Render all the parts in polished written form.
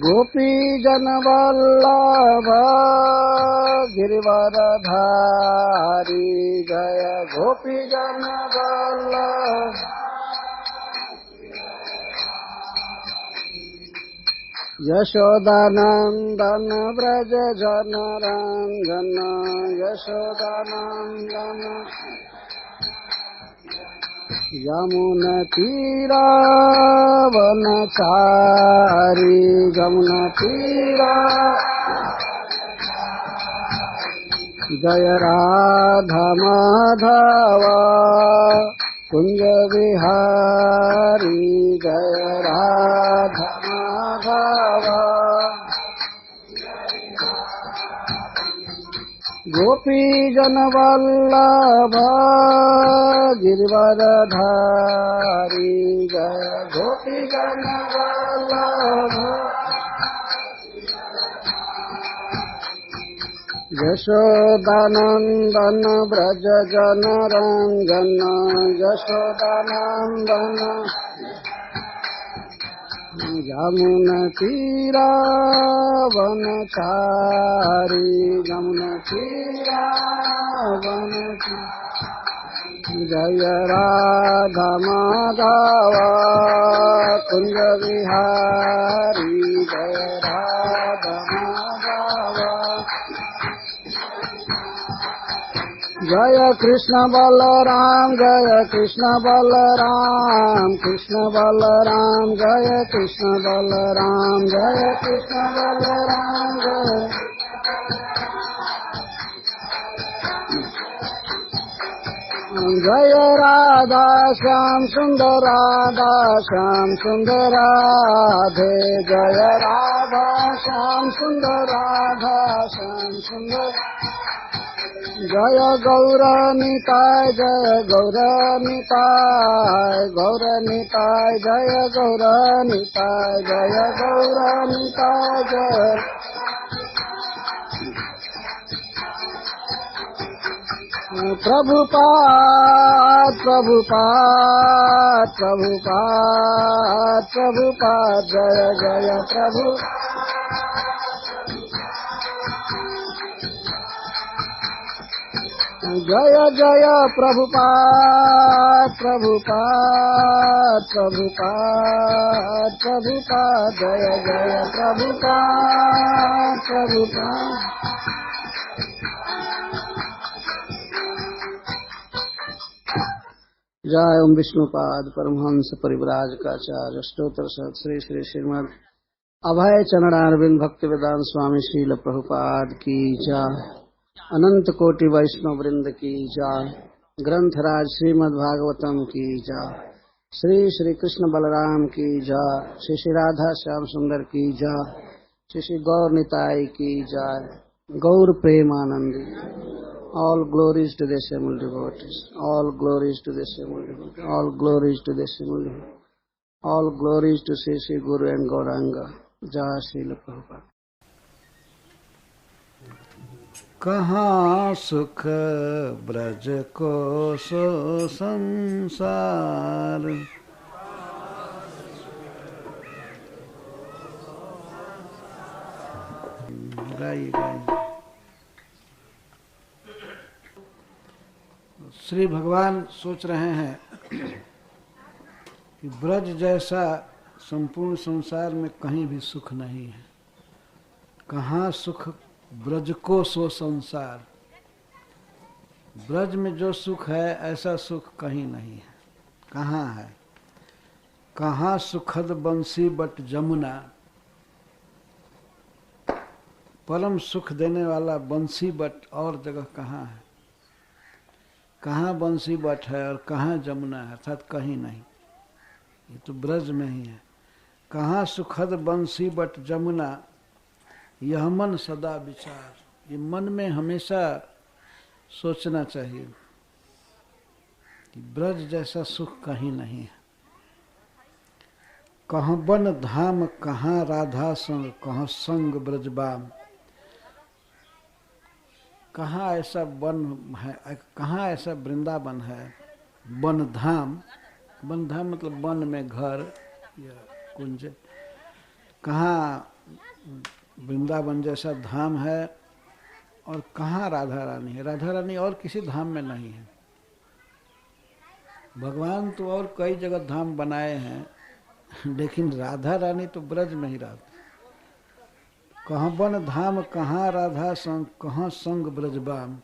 गोपी जन वल्लभ गिरिवरधारी जय गोपी जन वल्लभ यशोदानंदन व्रज जन रंजन यशोदानंदन यमुना तीरा वनचारी यमुना तीरा जय राधा माधव कुंज विहारी जय राधा माधव गोपी जन वल्लभ गिरिवरधारी जय गोपी जन वल्लभ यशोदानंदन व्रज जन रंजन यशोदानंदन यमुना तीरा वनचारी यमुना तीरा वनचारी जय राधा माधव कुंज विहारी जय राधा माधव जय कृष्ण बलराम जय कृष्ण बलराम कृष्ण बलराम जय कृष्ण बलराम जय कृष्ण बलराम जय राधा श्याम सुंदर राधे जय राधा श्याम सुंदर राधा श्याम सुंदर जय गौरनिताय जय गौरनिताय गौरनिताय जय गौरनिताय जय गौरनिताय जय प्रभुपाद प्रभुपाद प्रभुपाद प्रभुपाद जय जय प्रभु जय जय प्रभुपाद प्रभुपाद प्रभुपाद प्रभुपाद जय जय प्रभुपाद प्रभुपाद जय ओम विष्णुपाद परमहंस परिव्राजकाचार्य स्तोत्र श्री श्री श्रीमद् अभय चरणारविंद भक्ति वेदांत स्वामी श्रील प्रभुपाद की जय। अनंत कोटि वैष्णव वृंद की जय। ग्रंथराज श्रीमद् भागवतम की जय। श्री श्री कृष्ण बलराम की जय। श्री श्री राधा श्याम सुंदर की जय। श्री श्री गौर निताई की जय। गौर Premanandi. All glories to the assembled devotees. All glories to the assembled devotees. All glories to the assembled devotees. All glories to Sri Sri Guru and Gauranga. Jai Srila Prabhupada. कहाँ सुख ब्रज को सो संसार गाइए गाइए। श्री भगवान सोच रहे हैं कि ब्रज जैसा संपूर्ण संसार में कहीं भी सुख नहीं है। कहाँ सुख ब्रज को सो संसार। ब्रज में जो सुख है ऐसा सुख कहीं नहीं है। कहाँ है? कहाँ सुखद बंसी बट जमुना। परम सुख देने वाला बंसी बट और जगह कहाँ है? कहाँ बंसी बट है और कहाँ जमुना है? अर्थात कहीं नहीं। ये तो ब्रज में ही है। कहाँ सुखद बंसी बट जमुना यह मन सदा विचार। ये मन में हमेशा सोचना चाहिए कि ब्रज जैसा सुख कहीं नहीं है। कहाँ वन धाम कहाँ राधा संग कहाँ संग ब्रजबाम। कहाँ ऐसा वन है, कहाँ ऐसा वृंदावन है वन धाम, वन धाम मतलब वन में घर या कुंज। कहाँ वृंदावन जैसा धाम है और कहाँ राधा रानी है। राधा रानी और किसी धाम में नहीं है। भगवान तो और कई जगह धाम बनाए हैं, लेकिन राधा रानी तो ब्रज में ही रहती। कहाँ वन धाम कहाँ राधा संग, कहाँ संग ब्रजबाम।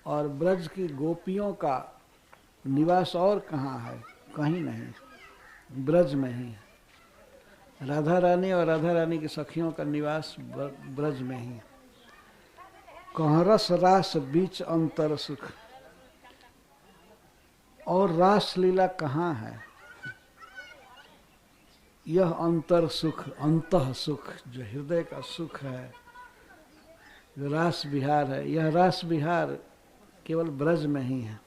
और ब्रज की गोपियों का निवास और कहाँ है, कहीं नहीं, ब्रज में ही है। राधा रानी और राधा रानी की सखियों का निवास ब्रज में ही है। कहाँ रस रास बीच अंतर सुख। और रास लीला कहाँ है? यह अंतर सुख, अंतः सुख, जो हृदय का सुख है, जो रास विहार है, यह रास विहार केवल ब्रज में ही है।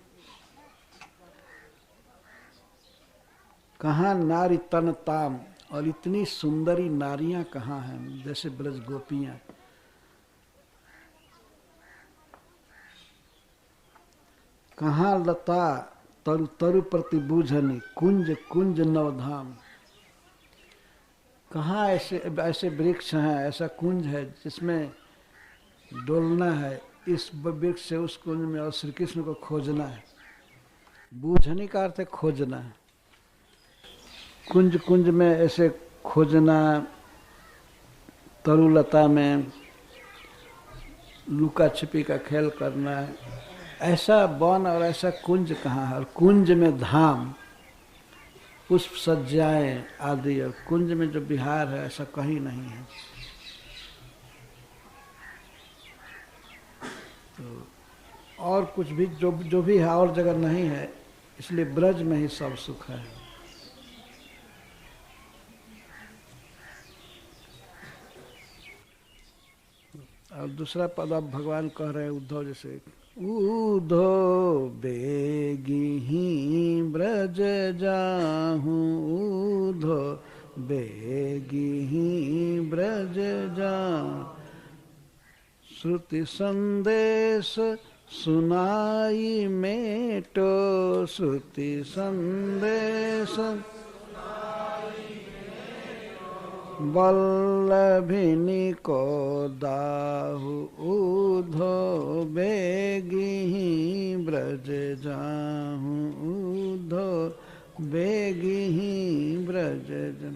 कहाँ नारी तन ताम, और इतनी सुंदरी नारियां कहाँ हैं जैसे ब्रज गोपियां। कहाँ लता तरु तरु प्रतिबूझनी, कुंज कुंज नवधाम। कहाँ ऐसे ऐसे वृक्ष हैं, ऐसा कुंज है जिसमें डोलना है, इस वृक्ष से उस कुंज में, और श्री कृष्ण को खोजना है। बूझनी का अर्थ है खोजना है। कुंज कुंज में ऐसे खोजना, तरुलता में लुका छिपी का खेल करना है। ऐसा वन और ऐसा कुंज कहाँ है? और कुंज में धाम, पुष्प सज्जाएं आदि, और कुंज में जो विहार है ऐसा कहीं नहीं है। तो और कुछ भी जो भी है और जगह नहीं है, इसलिए ब्रज में ही सब सुख है। और दूसरा पद अब भगवान कह रहे हैं उद्धव जैसे, उद्धव बेगी ही ब्रज जाहूं, उद्धव बेगी ही ब्रज जाहूं। श्रुति संदेश सुनाई मेटो, श्रुति संदेश वल्लभिनी को दाहु, उद्धव बेगी ब्रज जाहूं, उद्धव बेगी ब्रज जाहूं।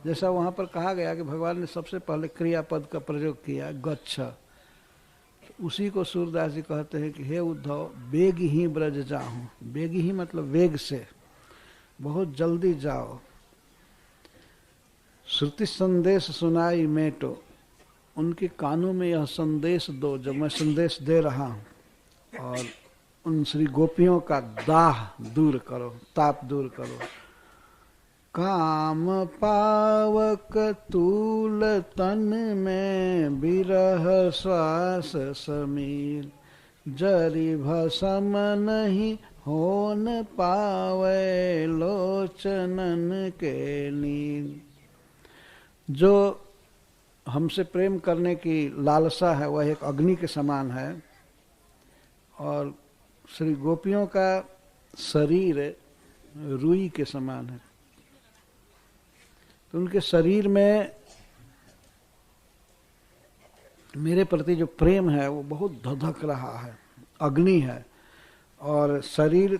जैसा वहाँ पर कहा गया कि भगवान ने सबसे पहले क्रियापद का प्रयोग किया, गच्छ। उसी को सूरदास जी कहते हैं कि हे उद्धव बेग ही ब्रज जाहूं। बेग ही मतलब वेग से, बहुत जल्दी जाओ। श्रुति संदेश सुनाई मेटो, उनके कानों में यह संदेश दो जो मैं संदेश दे रहा हूँ। और उन श्री गोपियों का दाह दूर करो, ताप दूर करो। काम पावक तूल तन में विरह श्वास समीर, जरि भसम नहीं होन पावे लोचनन के नीर। जो हमसे प्रेम करने की लालसा है वह एक अग्नि के समान है, और श्री गोपियों का शरीर रुई के समान है। तो उनके शरीर में मेरे प्रति जो प्रेम है वो बहुत धधक रहा है, अग्नि है, और शरीर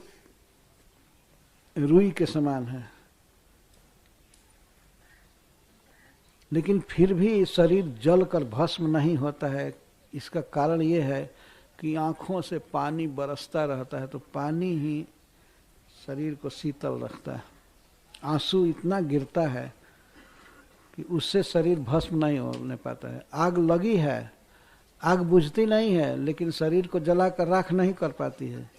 रुई के समान है। लेकिन फिर भी शरीर जलकर भस्म नहीं होता है। इसका कारण ये है कि आँखों से पानी बरसता रहता है, तो पानी ही शरीर को शीतल रखता है। आंसू इतना गिरता है कि उससे शरीर भस्म नहीं होने पाता है। आग लगी है, आग बुझती नहीं है, लेकिन शरीर को जलाकर राख नहीं कर पाती है।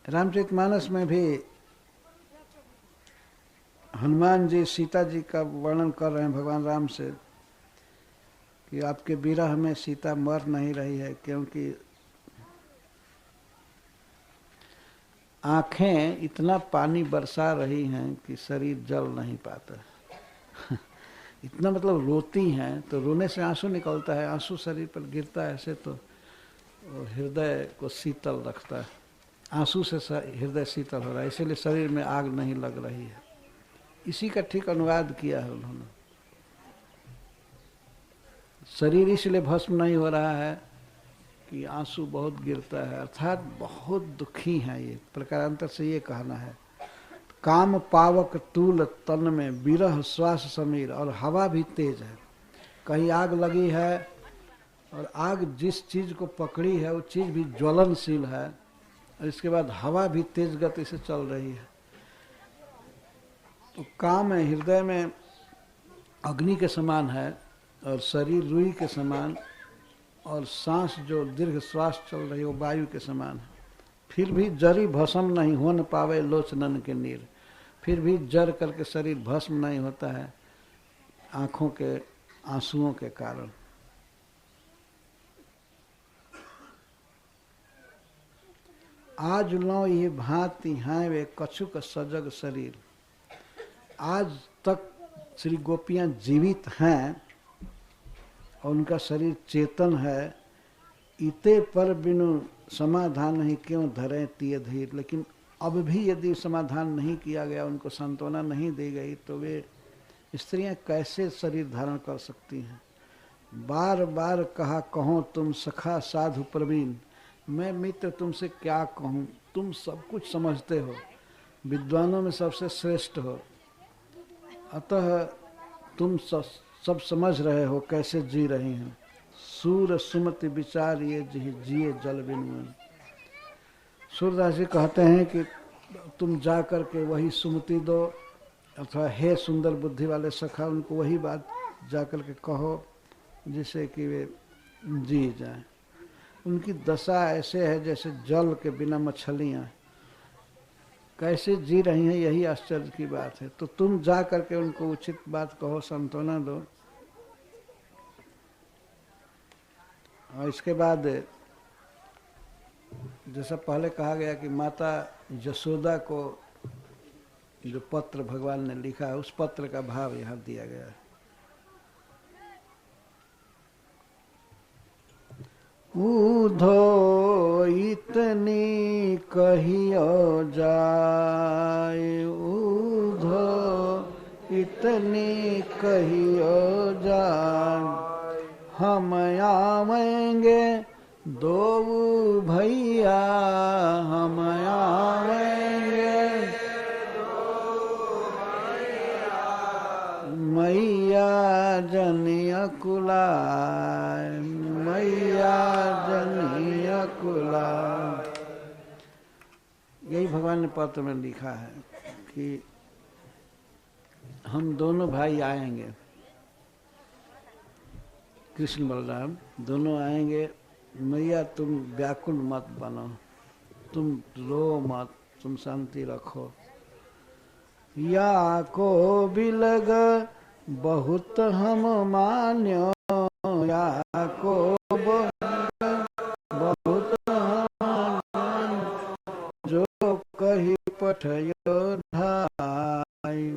रामचरितमानस में भी हनुमान जी सीता जी का वर्णन कर रहे हैं भगवान राम से कि आपके विरह में सीता मर नहीं रही है, क्योंकि आंखें इतना पानी बरसा रही हैं कि शरीर जल नहीं पाता। इतना मतलब रोती हैं तो रोने से आंसू निकलता है, आंसू शरीर पर गिरता है ऐसे तो हृदय को शीतल रखता है। आंसू से हृदय शीतल हो रहा है, इसीलिए शरीर में आग नहीं लग रही है। इसी का ठीक अनुवाद किया है उन्होंने। शरीर इसलिए भस्म नहीं हो रहा है कि आंसू बहुत गिरता है, अर्थात बहुत दुखी हैं ये, प्रकारांतर से ये कहना है। काम पावक तूल तन में विरह श्वास समीर, और हवा भी तेज है। कहीं आग लगी है और आग जिस चीज को पकड़ी है वो चीज भी ज्वलनशील है, और इसके बाद हवा भी तेज गति से चल रही है। तो काम है हृदय में अग्नि के समान है और शरीर रुई के समान, और सांस जो दीर्घ श्वास चल रही है वो वायु के समान है। फिर भी जरी भस्म नहीं हो न पावे लोचनन के नीर, फिर भी जर करके शरीर भस्म नहीं होता है आंखों के आंसुओं के कारण। आज लो ये भांति हैं वे कछुक सजग शरीर। आज तक श्री गोपियां जीवित हैं और उनका शरीर चेतन है, इते पर बिनु समाधान नहीं क्यों धरे तिय धीर। लेकिन अब भी यदि समाधान नहीं किया गया, उनको सांत्वना नहीं दी गई, तो वे स्त्रियां कैसे शरीर धारण कर सकती हैं। बार बार कहा कहो तुम सखा साधु प्रवीण, मैं मित्र तुमसे क्या कहूँ, तुम सब कुछ समझते हो, विद्वानों में सबसे श्रेष्ठ हो, अतः तुम सब समझ रहे हो कैसे जी रही हैं। सूर सुमति विचार ये जिए जल बिन। सूरदास जी कहते हैं कि तुम जा कर के वही सुमति दो, अथवा हे सुंदर बुद्धि वाले सखा, उनको वही बात जा कर के कहो जिससे कि वे जी जाएं। उनकी दशा ऐसे है जैसे जल के बिना मछलियाँ, कैसे जी रही हैं, यही आश्चर्य की बात है। तो तुम जा करके उनको उचित बात कहो, सांत्वना दो। और इसके बाद जैसा पहले कहा गया कि माता यशोदा को जो पत्र भगवान ने लिखा है, उस पत्र का भाव यहाँ दिया गया है। ऊधो इतनी कहियो जाए, ऊधो इतनी कहियो जाए, हम आवेंगे दो भैया, हम आवेंगे मैया जनिया कुलाय, मैया जनिया कुलाय। यही भगवान ने पत्र में लिखा है कि हम दोनों भाई आएंगे, कृष्ण बलराम दोनों आएंगे। मैया तुम व्याकुल मत बनो, तुम रो मत, तुम शांति रखो। या को बिलग बहुत हम मान्यो, या को बहुत हम जो कही पठयो ढाई,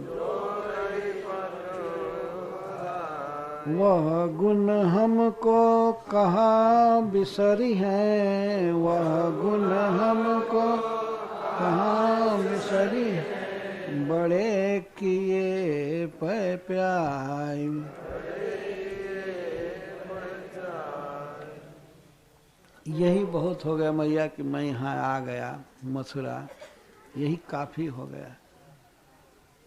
वह गुण हमको कहाँ बिसरी है, वह गुण हमको कहाँ बिसरी है, बड़े किए प्याई। यही बहुत हो गया मैया कि मैं यहाँ आ गया मथुरा, यही काफी हो गया।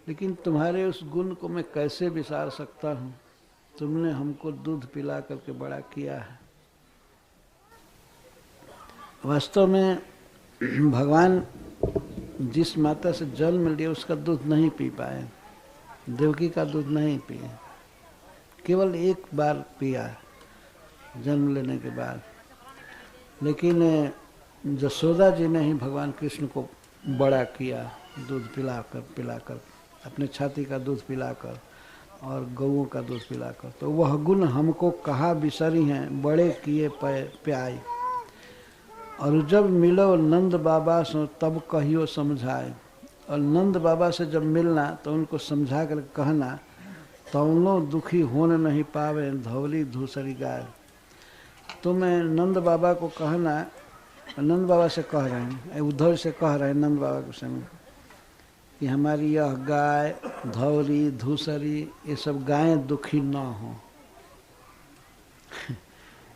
लेकिन तुम्हारे उस गुण को मैं कैसे विसार सकता हूँ, तुमने हमको दूध पिला करके बड़ा किया है। वास्तव में भगवान जिस माता से जन्म लिया उसका दूध नहीं पी पाए, देवकी का दूध नहीं पिए, केवल एक बार पिया जन्म लेने के बाद। लेकिन यशोदा जी ने ही भगवान कृष्ण को बड़ा किया, दूध पिलाकर अपने छाती का दूध पिलाकर और गऊओं का दूध पिलाकर। तो वह गुण हमको कहा बिसरी हैं, बड़े किए प्याई। और जब मिलो नंद बाबा से तब कहियो समझाए, और नंद बाबा से जब मिलना तो उनको समझा कर कहना तौनो दुखी होने नहीं पावे धौली धूसरी गाय। तो मैं नंद बाबा को कहना, नंद बाबा से कह रहे हैं, उद्धव से कह रहे हैं नंद बाबा के समय कि हमारी यह गाय धौली धूसरी ये सब गायें दुखी न हो।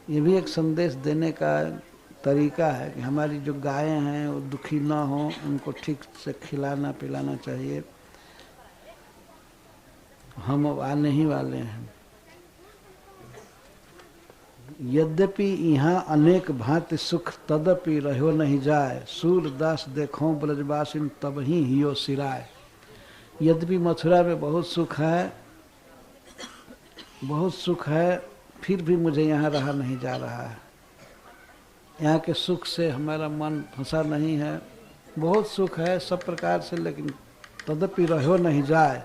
ये भी एक संदेश देने का तरीका है कि हमारी जो गायें हैं वो दुखी न हो, उनको ठीक से खिलाना पिलाना चाहिए। हम आने ही वाले हैं। यद्यपि यहाँ अनेक भांति सुख तदपि रहो नहीं जाए, सूरदास देखो ब्रजवासिन तब ही हियो सिराय। यद्यपि मथुरा में बहुत सुख है, बहुत सुख है, फिर भी मुझे यहाँ रहा नहीं जा रहा है। यहाँ के सुख से हमारा मन फंसा नहीं है। बहुत सुख है सब प्रकार से, लेकिन तदपि रहो नहीं जाए।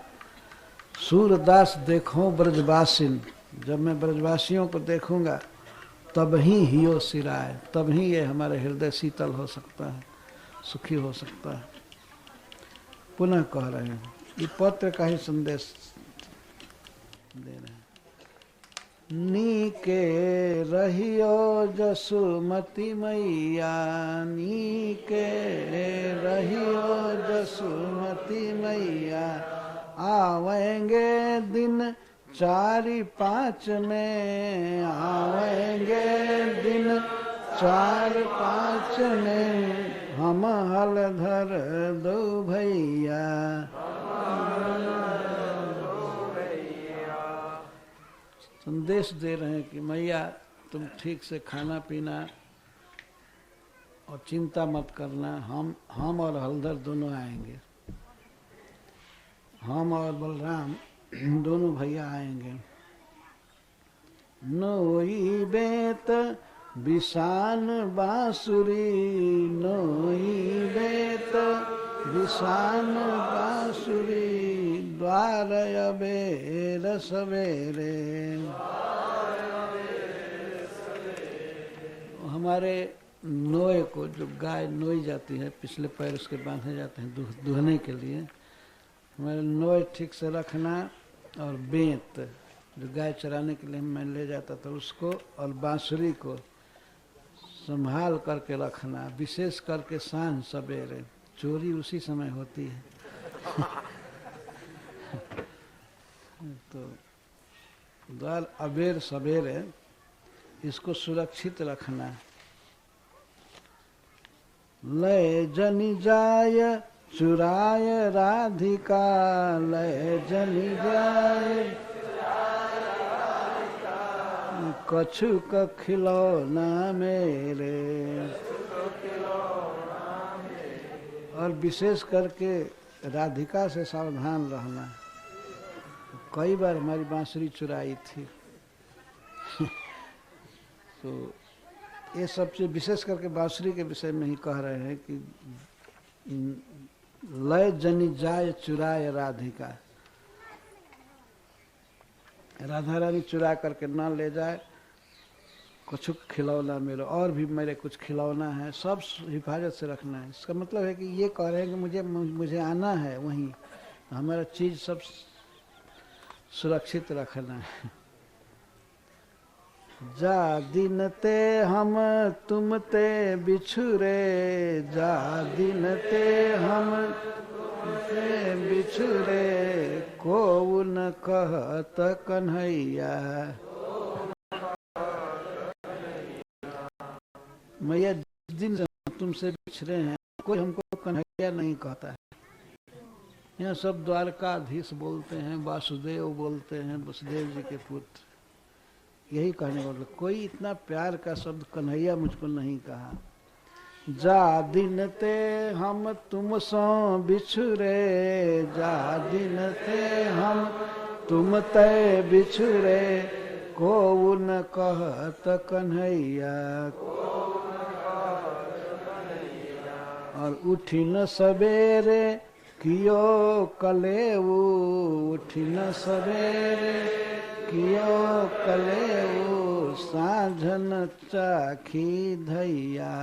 सूरदास देखो ब्रजवासिन, जब मैं ब्रजवासियों को देखूंगा तब ही हियो सिराय, तब ही ये हमारे हृदय शीतल हो सकता है, सुखी हो सकता है। पुनः कह रहे हैं, ये पत्र का ही संदेश दे रहे हैं। नीके रहियो जसुमती मैया, नीके रहियो जसुमती मैया, आवेंगे दिन 4-5 में, आवेंगे दिन 4-5 में, हम हलधर दो भैया। संदेश दे रहे हैं कि मैया तुम ठीक से खाना पीना और चिंता मत करना, हम और हलधर दोनों आएंगे, हम और बलराम दोनों भैया आएंगे। नोई बेत विशान बांसुरी, नोई बेत विशान बांसुरी, द्वार अबेर सवेरे। हमारे नोए को, जो गाय नोई जाती है, पिछले पैर उसके बांधे जाते हैं दुहने के लिए, हमारे नोए ठीक से रखना। और बेंत जो गाय चराने के लिए मैं ले जाता था उसको, और बांसुरी को संभाल करके रखना, विशेष करके सांझ सवेरे, चोरी उसी समय होती है। तो द्वार अबेर सवेरे इसको सुरक्षित रखना। लय जनि जाय चुराय राधिका, लय जनि जाय कछुक खिलौना मेरे। और विशेष करके राधिका से सावधान रहना। कई बार हमारी बांसुरी चुराई थी। तो ये सबसे विशेष करके बांसुरी के विषय में ही कह रहे हैं कि लय जनि जाय चुराय राधिका, राधा रानी चुरा करके ना ले जाए, कुछ खिलौना मेरे, और भी मेरे कुछ खिलौना है, सब हिफाजत से रखना है। इसका मतलब है कि ये कह रहे हैं कि मुझे आना है वहीं, हमारा चीज सब सुरक्षित रखना है। जा दिन ते हम तुम ते बिछुरे, जा दिन ते हम ते बिछुरे, को न कहत कन्हैया। मैया जिस दिन से तुमसे बिछड़े हैं कोई हमको कन्हैया नहीं कहता है। यहाँ सब द्वारकाधीश बोलते हैं, वासुदेव बोलते हैं, वसुदेव जी के पुत्र, यही कहने वाले। कोई इतना प्यार का शब्द कन्हैया मुझको नहीं कहा। जा दिन ते हम तुम सो बिछुरे, जा दिन ते हम तुम ते बिछुरे, को न कहत कन्हैया। और उठी न सवेरे कियो कलेऊ, उठी न सवेरे कियो कलेऊ, साँझन चाखी धैया,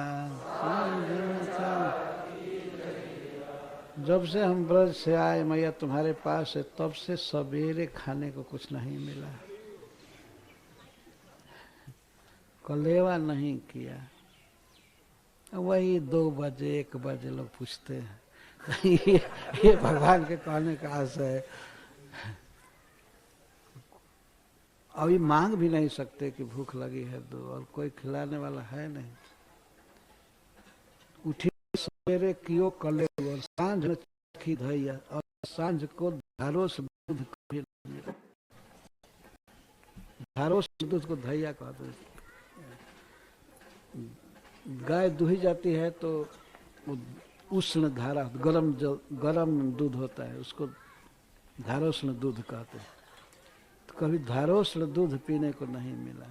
साँझन चाखी धैया। जब से हम ब्रज से आए मैया तुम्हारे पास है, तब से सवेरे खाने को कुछ नहीं मिला, कलेवा नहीं किया। वही 2 बजे 1 बजे लोग पूछते हैं। ये भगवान के कहने का आशय है। अभी मांग भी नहीं सकते कि भूख लगी है दो, और कोई खिलाने वाला है नहीं। उठी सवेरे कियो कले और सांझ में चखी धैया, और सांझ को धारो से दूध कभी नहीं मिला। धारो से दूध को धैया कहते हैं। गाय दूही जाती है तो उष्ण धारा, गरम दूध होता है, उसको धारोष्ण दूध कहते हैं। तो कभी धारोष्ण दूध पीने को नहीं मिला।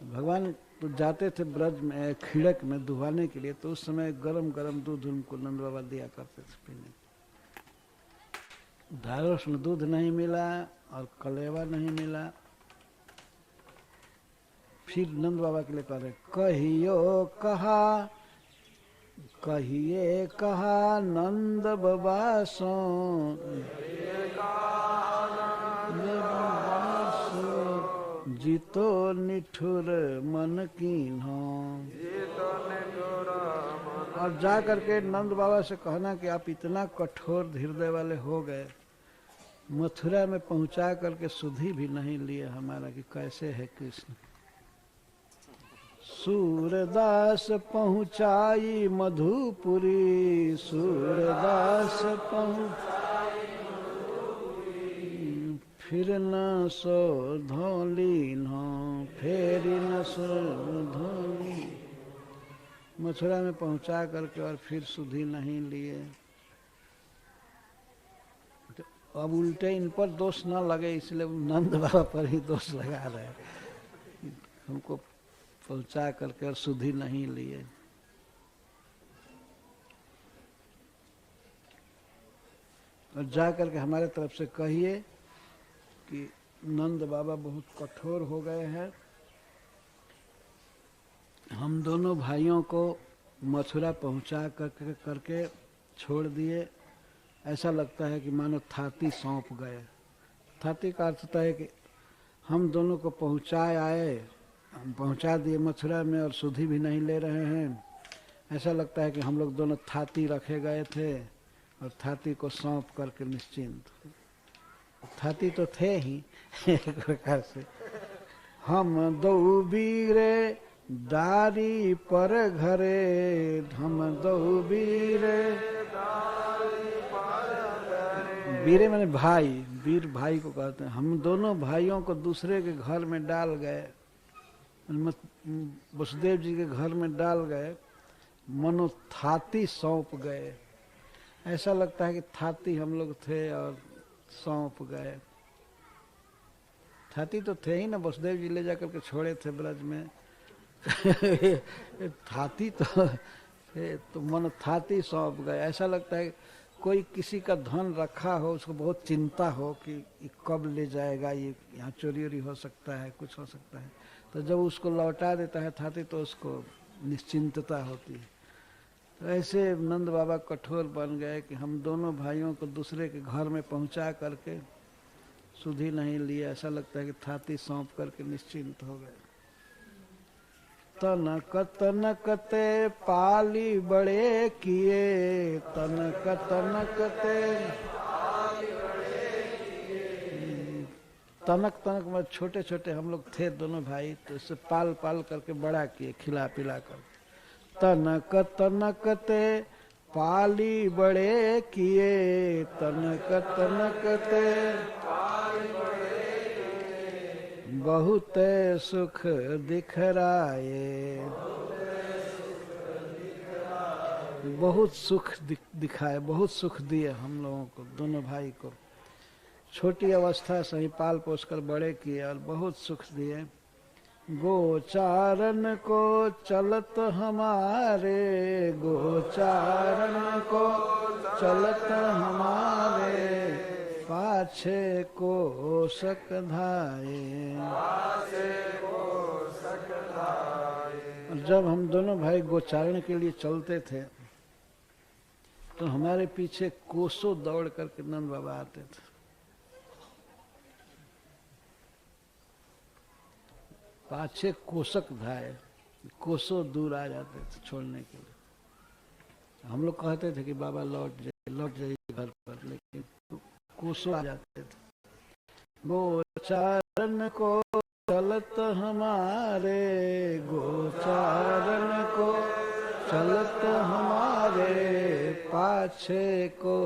भगवान तो जाते थे ब्रज में खिड़क में दुहाने के लिए, तो उस समय गरम गरम दूध उनको नंद बाबा दिया करते थे पीने। धारोष्ण दूध नहीं मिला और कलेवा नहीं मिला। फिर नंद बाबा के लिए कह रहे, कहियो कहा कहिए कहा नंद बाबा सो, जीतो निठुर मन कीन्हो। और जा करके नंद बाबा से कहना कि आप इतना कठोर हृदय वाले हो गए, मथुरा में पहुंचा करके सुधि भी नहीं लिए हमारा कि कैसे है कृष्ण। सूरदास पहुंचाई मधुपुरी, सूरदास पहुंचाई मधुपुरी, फिर न सो धोली न फेरी न सो धोली। मथुरा में पहुंचा करके और फिर सुधि नहीं लिए। तो अब उल्टे इन पर दोष न लगे, इसलिए नंद बाबा पर ही दोष लगा रहे, हमको पहुंचा करके और सुधि नहीं लिए। और जा करके हमारे तरफ से कहिए कि नंद बाबा बहुत कठोर हो गए हैं। हम दोनों भाइयों को मथुरा पहुंचा करके छोड़ दिए। ऐसा लगता है कि मानो थाती सौंप गए। थाती का अर्थ होता है कि हम दोनों को हम पहुंचा दिए मथुरा में और सुधि भी नहीं ले रहे हैं। ऐसा लगता है कि हम लोग दोनों थाती रखे गए थे और थाती को सौंप करके निश्चिंत। थाती तो थे ही एक प्रकार से। हम दो बीरे दारी पर घरे, हम दो बीरे, बीरे माने भाई, वीर भाई को कहते हैं। हम दोनों भाइयों को दूसरे के घर में डाल गए, वसुदेव जी के घर में डाल गए, मनो थाती सौंप गए। ऐसा लगता है कि थाती हम लोग थे और सौंप गए। थाती तो थे ही ना, वसुदेव जी ले जाकर के छोड़े थे ब्रज में। थाती तो मन थाती सौंप गए। ऐसा लगता है कोई किसी का धन रखा हो, उसको बहुत चिंता हो कि कब ले जाएगा, ये यहाँ चोरी वोरी हो सकता है, कुछ हो सकता है। तो जब उसको लौटा देता है थाती तो उसको निश्चिंतता होती है। तो ऐसे नंद बाबा कठोर बन गए कि हम दोनों भाइयों को दूसरे के घर में पहुंचा करके सुधि नहीं लिए। ऐसा लगता है कि थाती सौंप करके निश्चिंत हो गए। तनक तनक ते पाली बड़े किए, तनक तनक ते तनक तनक में छोटे छोटे हम लोग थे दोनों भाई, तो इससे पाल पाल करके बड़ा किए, खिला पिला कर। तनक तनक ते पाली बड़े किए, तनक तनक ते बहुत सुख दिखराए, बहुत सुख दिखाए, बहुत सुख दिए हम लोगों को, दोनों भाई को। छोटी अवस्था से ही पाल पोस कर बड़े किए और बहुत सुख दिए। गोचारन को चलत हमारे, गोचारन को चलत हमारे, पाछे को सक धाये। जब हम दोनों भाई गोचारण के लिए चलते थे तो हमारे पीछे कोसों दौड़ करके नंद बाबा आते थे। पाछे कोसक धाए, कोसों दूर आ जाते थे छोड़ने के लिए। हम लोग कहते थे कि बाबा लौट जाइए घर पर, लेकिन कोसों आ जाते थे। गोचारण को चलत हमारे, गोचारण को चलत हमारे, पाछे को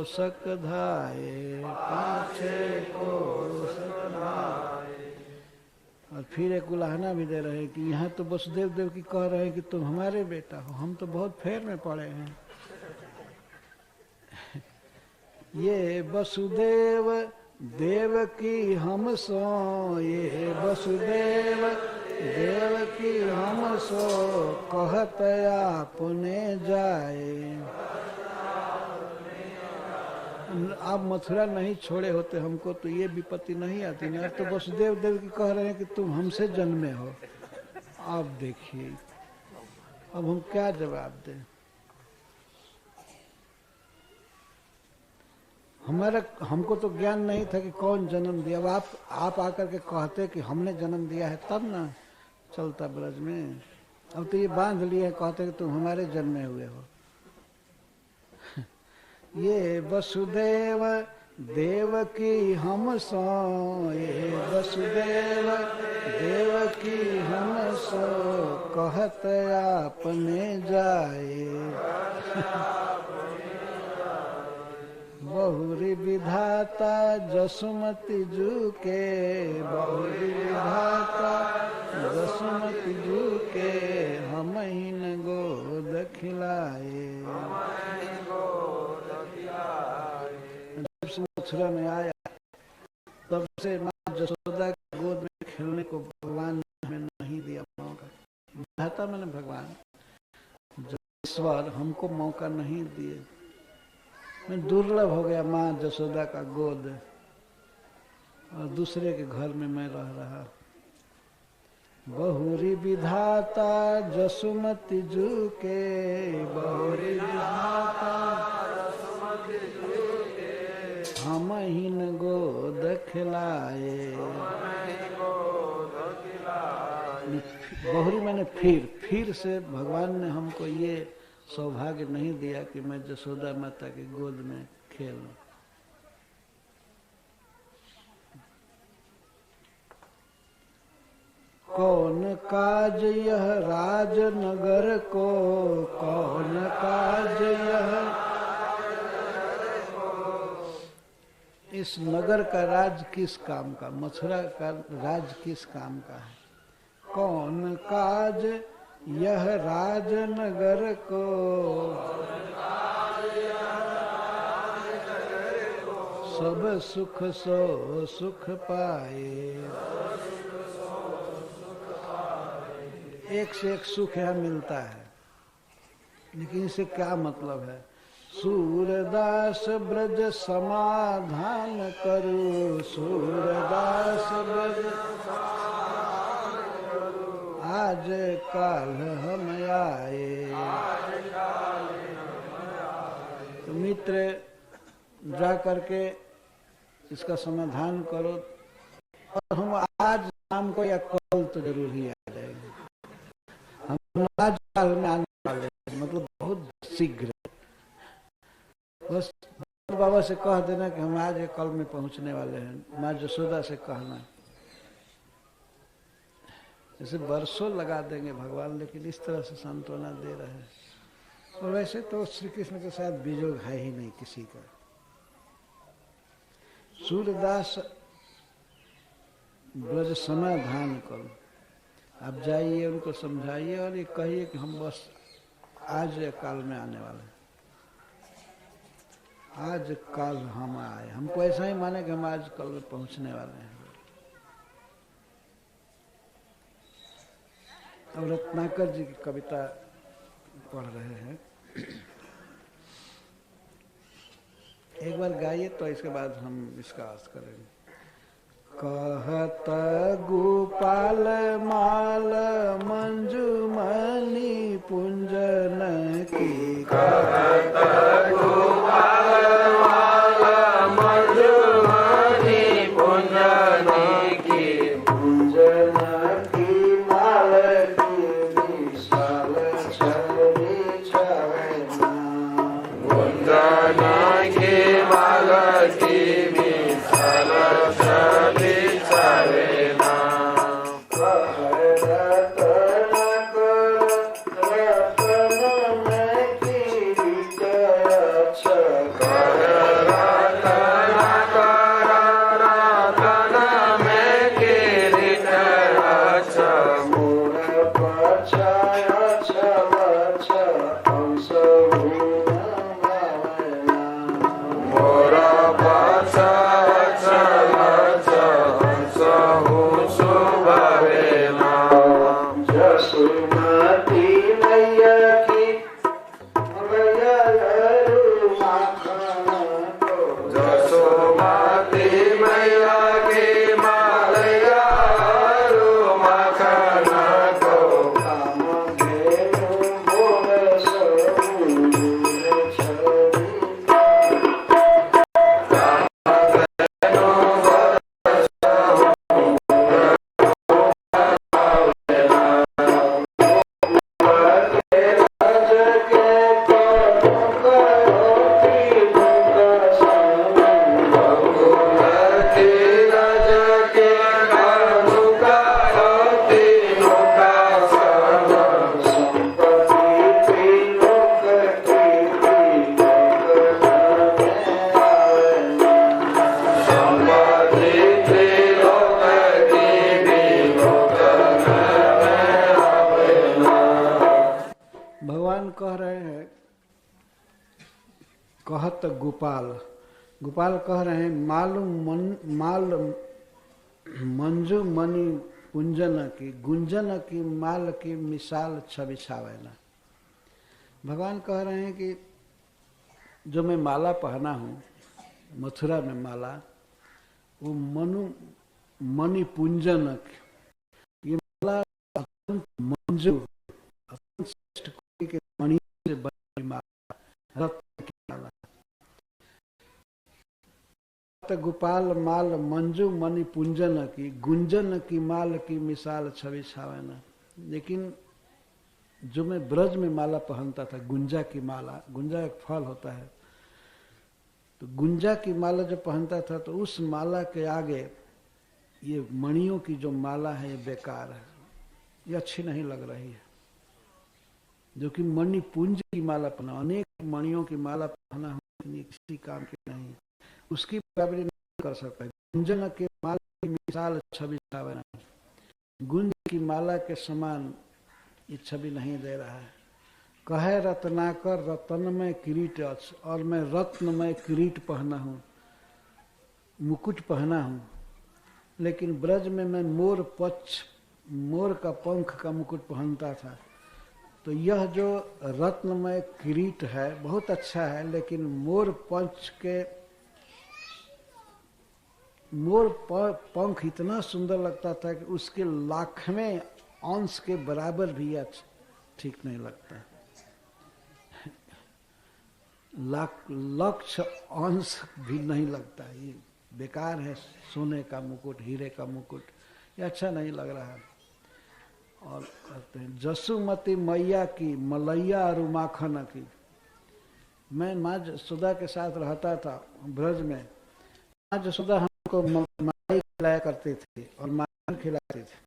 सक धाये, पाछे को सक धाये। और फिर एक उलाहना भी दे रहे हैं कि यहाँ तो वसुदेव देव की कह रहे हैं कि तुम हमारे बेटा हो, हम तो बहुत फेर में पड़े हैं। ये वसुदेव देव की हम सो, ये वसुदेव देव की हम सो, कहत आपने जाए। आप मथुरा नहीं छोड़े होते हमको तो ये विपत्ति नहीं आती ना। तो वसुदेव देव की कह रहे हैं कि तुम हमसे जन्मे हो। आप देखिए अब हम क्या जवाब दें। हमको तो ज्ञान नहीं था कि कौन जन्म दिया। अब आप आकर के कहते कि हमने जन्म दिया है तब ना चलता ब्रज में। अब तो ये बांध लिए हैं, कहते कि तुम हमारे जन्मे हुए हो। ये वसुदेव देव की हम सो, ये वसुदेव देव की हम सो, कहत आपने जाए। बहुरी विधाता जसुमति जू के, बहुरी विधाता जसुमति जू के, हम ही न गोद खिलाए। जब से मथुरा में आया तब से माँ जसोदा की गोद में खेलने को भगवान ने हमें नहीं दिया मौका। विधाता मैंने भगवान, ईश्वर हमको मौका नहीं दिए। मैं दुर्लभ हो गया माँ जसोदा का गोद, और दूसरे के घर में मैं रह रहा। बहुरी विधाता जसुमति जू के, बहुरी विधाता जसुमति जू के, हम ही न गोद खिलाए। बहुरी मैंने फिर से भगवान ने हमको ये सौभाग्य नहीं दिया कि मैं जसोदा माता की गोद में खेलूं। कौन काज यह राजनगर को, कौन काज यह, इस नगर का राज किस काम का, मथुरा का राज किस काम का है। कौन काज यह राजनगर को, सब सुख सो सुख पाए। एक से एक सुख यहाँ मिलता है, लेकिन इससे क्या मतलब है। सूरदास ब्रज समाधान करो, सूरदास ब्रज आज काल हम आए। तो मित्र जा करके इसका समाधान करो, और हम आज शाम को या कल तो जरूर ही आ जाएंगे। हम आज काल में आने वाले हैं, मतलब बहुत शीघ्र। बस बाबा से कह देना कि हम आज या कल में पहुंचने वाले हैं। माँ जसोदा से कहना, जैसे बरसों लगा देंगे भगवान, लेकिन इस तरह से सांत्वना दे रहे हैं। और वैसे तो श्री कृष्ण के साथ वियोग है ही नहीं किसी का। सूरदास ब्रज समाधान करो, आप जाइए उनको समझाइए और ये कहिए कि हम बस आज या काल में आने वाले हैं। आज काल हम आए, हमको ऐसा ही माने कि हम आज कल में पहुंचने वाले हैं। अब रत्नाकर जी की कविता पढ़ रहे हैं, एक बार गाइए तो इसके बाद हम इसका अर्थ करेंगे। कहत गोपाल माल मंजुमणि पुंजन की, कहत भगवान कह रहे हैं, कहत गोपाल, गोपाल कह रहे हैं माल मंजू मणि कुंजन की गुंजन की माल की मिसाल छवि छावेना। भगवान कह रहे हैं कि जो मैं माला पहना हूँ मथुरा में माला, वो मणि पुंजन, ये माला अत्यंत मंजू, अत्यंत श्रेष्ठ कोटि के मणि से बनी माला, रत्न की माला। गोपाल माल मंजू मणि पुंजन की गुंजन की माल की मिसाल छवि छावेना। लेकिन जो मैं ब्रज में माला पहनता था, गुंजा की माला, गुंजा एक फल होता है, तो गुंजा की माला जो पहनता था तो उस माला के आगे ये मणियों की जो माला है ये बेकार है, ये अच्छी नहीं लग रही है। जो कि मणिपुंज की माला पहना, अनेक मणियों की माला पहना किसी काम की नहीं, उसकी बराबरी नहीं कर सकता। गुंजन के माला की मिसाल छवि छावेना, गुंज की माला के समान ये छवि नहीं दे रहा है। कहे रत्नाकर रत्नमय किरीट, और मैं रत्नमय किरीट पहना हूँ, मुकुट पहना हूँ, लेकिन ब्रज में मैं मोर का पंख का मुकुट पहनता था। तो यह जो रत्नमय किरीट है बहुत अच्छा है, लेकिन मोर पंख इतना सुंदर लगता था कि उसके लाखवें अंश के बराबर भी ठीक नहीं लगता। लक्ष्य अंश भी नहीं लगता, ये बेकार है। सोने का मुकुट, हीरे का मुकुट, ये अच्छा नहीं लग रहा है। और कहते हैं जसुमती मैया की मलैया और माखन की। मैं माँ जसोदा के साथ रहता था ब्रज में, माँ जसोदा हमको मलाई खिलाया करती थी और माखन खिलाती थी।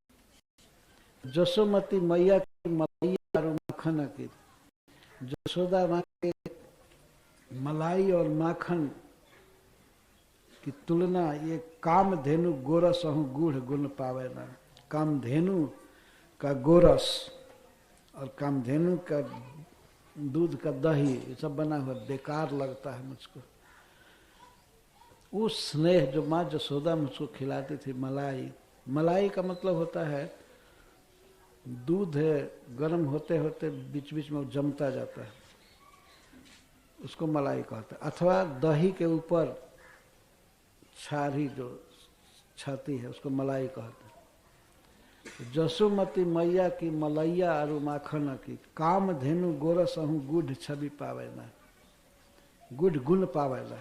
जसोमती मैया की मलैया और माखन की, जसोदा माँ के मलाई और माखन की तुलना ये कामधेनु गोरस अहु गूढ़ गुण पावेना। कामधेनु का गोरस और कामधेनु का दूध का दही, ये सब बना हुआ बेकार लगता है मुझको। उस स्नेह जो माँ जसोदा मुझको खिलाती थी, मलाई का मतलब होता है दूध है, गर्म होते होते बीच बीच में जमता जाता है, उसको मलाई कहते हैं। अथवा दही के ऊपर छारी जो छाती है उसको मलाई कहते हैं। जसुमती मैया की मलैया और माखन की, कामधेनु गोरस अहु गुढ़ छवि पावेना, गुढ़ गुण पावेला।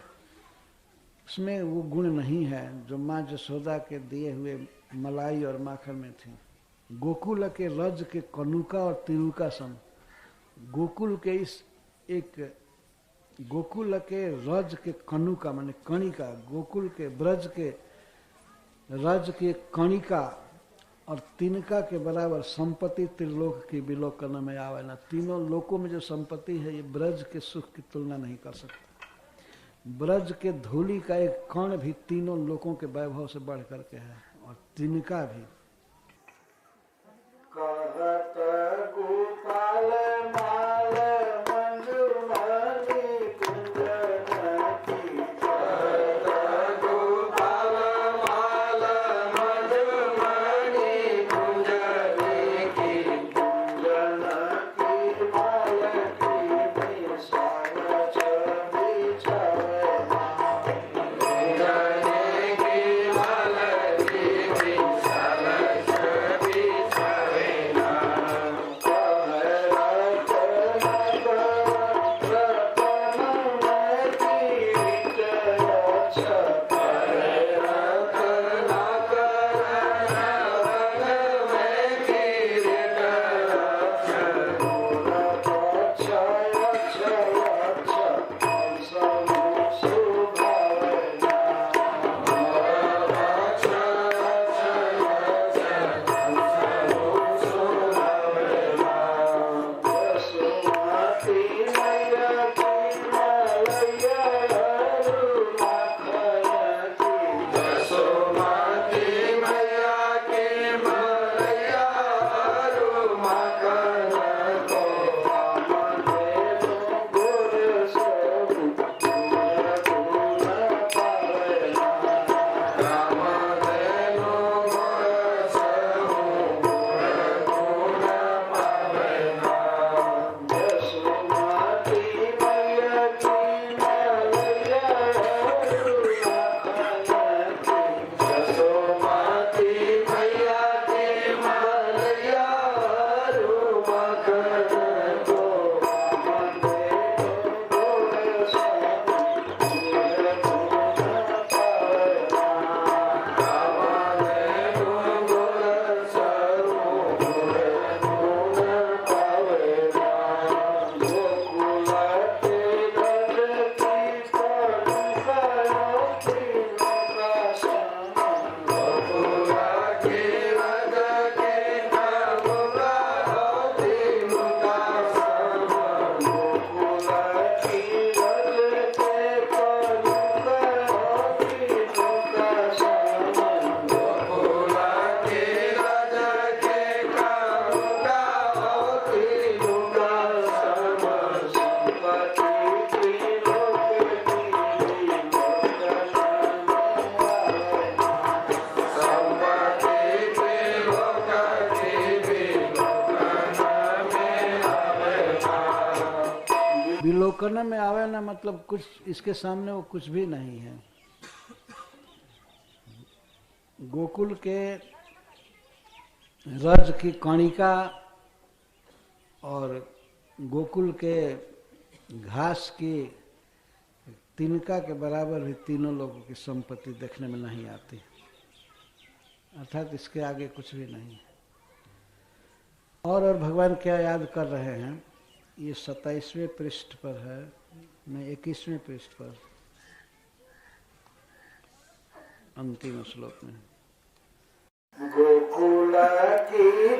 उसमें वो गुण नहीं है जो माँ जसोदा के दिए हुए मलाई और माखन में थी। गोकुल के रज के कनुका और तिरुका सम, गोकुल के गोकुल के रज के कनुका माने कणिका, गोकुल के ब्रज के रज के कणिका और तिनका के बराबर संपत्ति त्रिलोक की विलोकन में आवेना। तीनों लोकों में जो संपत्ति है ये ब्रज के सुख की तुलना नहीं कर सकता। ब्रज के धूलि का एक कण भी तीनों लोकों के वैभव से बढ़ करके है, और तिनका भी। कहत गोपाल माल मंजू मणि कुंजन की, कहत गोपाल माल मंजू मणि कुंजन की, कुंजन की माल की मिसाल छवि छावेना। कुंजन की माल की मिसाल विलोकन में आवे ना मतलब कुछ इसके सामने वो कुछ भी नहीं है। गोकुल के रज की कणिका और गोकुल के घास की तिनका के बराबर भी तीनों लोगों की संपत्ति देखने में नहीं आती, अर्थात इसके आगे कुछ भी नहीं है। और भगवान क्या याद कर रहे हैं, ये 27वें पृष्ठ पर है, नहीं 21वें पृष्ठ पर अंतिम श्लोक में। गोकुल की